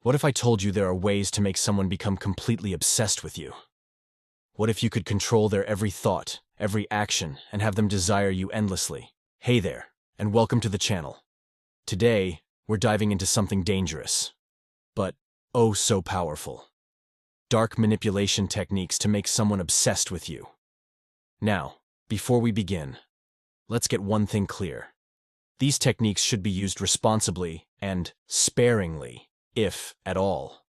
What if I told you there are ways to make someone become completely obsessed with you? What if you could control their every thought, every action, and have them desire you endlessly? Hey there, and welcome to the channel. Today, we're diving into something dangerous, but oh so powerful. Dark manipulation techniques to make someone obsessed with you. Now, before we begin, let's get one thing clear. These techniques should be used responsibly and sparingly, if at all.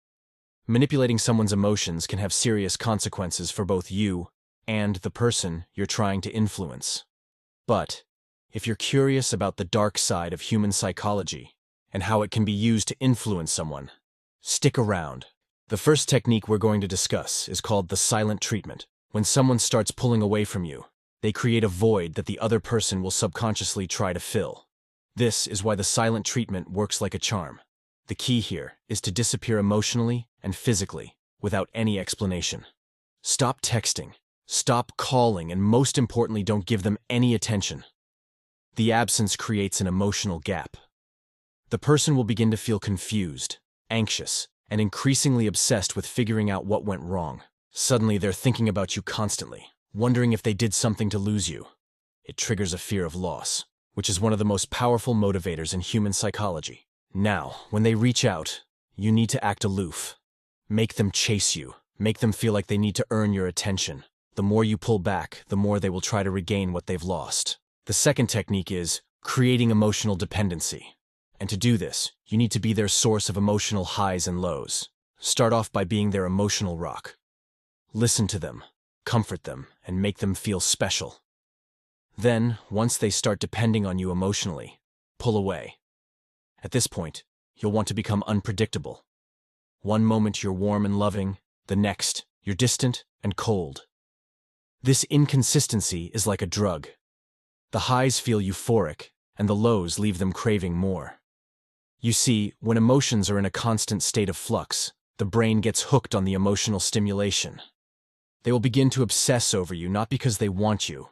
Manipulating someone's emotions can have serious consequences for both you and the person you're trying to influence. But if you're curious about the dark side of human psychology and how it can be used to influence someone, stick around. The first technique we're going to discuss is called the silent treatment. When someone starts pulling away from you, they create a void that the other person will subconsciously try to fill. This is why the silent treatment works like a charm. The key here is to disappear emotionally and physically without any explanation. Stop texting, stop calling, and most importantly, don't give them any attention. The absence creates an emotional gap. The person will begin to feel confused, anxious, and increasingly obsessed with figuring out what went wrong. Suddenly, they're thinking about you constantly, wondering if they did something to lose you. It triggers a fear of loss, which is one of the most powerful motivators in human psychology. Now, when they reach out, you need to act aloof. Make them chase you. Make them feel like they need to earn your attention. The more you pull back, the more they will try to regain what they've lost. The second technique is creating emotional dependency. And to do this, you need to be their source of emotional highs and lows. Start off by being their emotional rock. Listen to them, comfort them, and make them feel special. Then, once they start depending on you emotionally, pull away. At this point, you'll want to become unpredictable. One moment you're warm and loving, the next, you're distant and cold. This inconsistency is like a drug. The highs feel euphoric, and the lows leave them craving more. You see, when emotions are in a constant state of flux, the brain gets hooked on the emotional stimulation. They will begin to obsess over you not because they want you,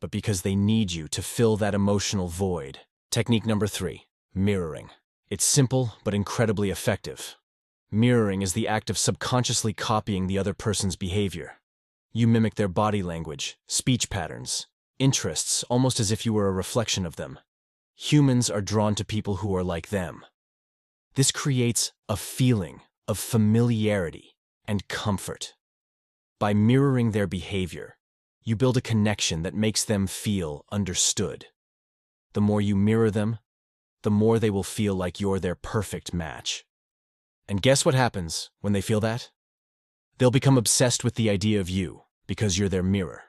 but because they need you to fill that emotional void. Technique number 3, mirroring. It's simple but incredibly effective. Mirroring is the act of subconsciously copying the other person's behavior. You mimic their body language, speech patterns, interests, almost as if you were a reflection of them. Humans are drawn to people who are like them. This creates a feeling of familiarity and comfort. By mirroring their behavior, you build a connection that makes them feel understood. The more you mirror them, the more they will feel like you're their perfect match. And guess what happens when they feel that? They'll become obsessed with the idea of you because you're their mirror,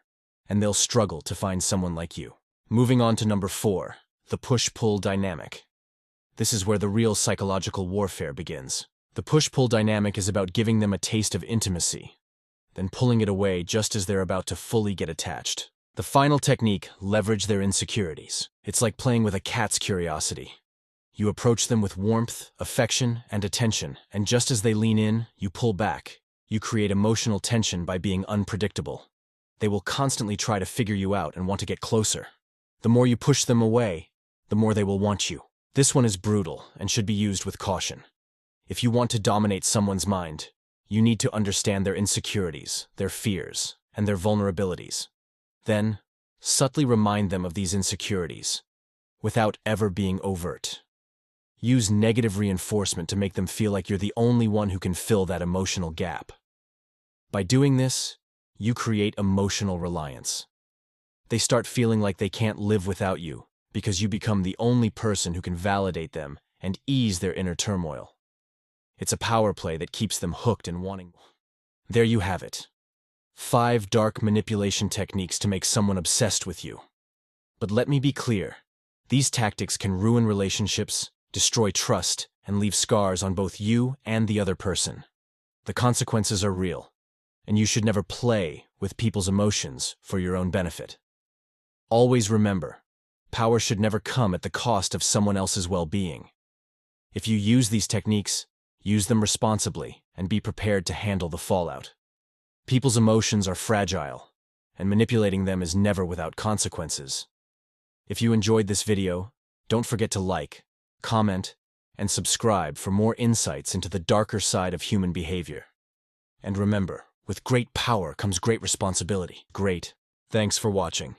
and they'll struggle to find someone like you. Moving on to number 4, the push-pull dynamic. This is where the real psychological warfare begins. The push-pull dynamic is about giving them a taste of intimacy, then pulling it away just as they're about to fully get attached. The final technique, leverage their insecurities. It's like playing with a cat's curiosity. You approach them with warmth, affection, and attention, and just as they lean in, you pull back. You create emotional tension by being unpredictable. They will constantly try to figure you out and want to get closer. The more you push them away, the more they will want you. This one is brutal and should be used with caution. If you want to dominate someone's mind, you need to understand their insecurities, their fears, and their vulnerabilities. Then, subtly remind them of these insecurities, without ever being overt. Use negative reinforcement to make them feel like you're the only one who can fill that emotional gap. By doing this, you create emotional reliance. They start feeling like they can't live without you because you become the only person who can validate them and ease their inner turmoil. It's a power play that keeps them hooked and wanting. There you have it. 5 dark manipulation techniques to make someone obsessed with you. But let me be clear. These tactics can ruin relationships, destroy trust, and leave scars on both you and the other person. The consequences are real, and you should never play with people's emotions for your own benefit. Always remember, power should never come at the cost of someone else's well-being. If you use these techniques, use them responsibly and be prepared to handle the fallout. People's emotions are fragile, and manipulating them is never without consequences. If you enjoyed this video, don't forget to like, comment, and subscribe for more insights into the darker side of human behavior. And remember, with great power comes great responsibility. Great. Thanks for watching.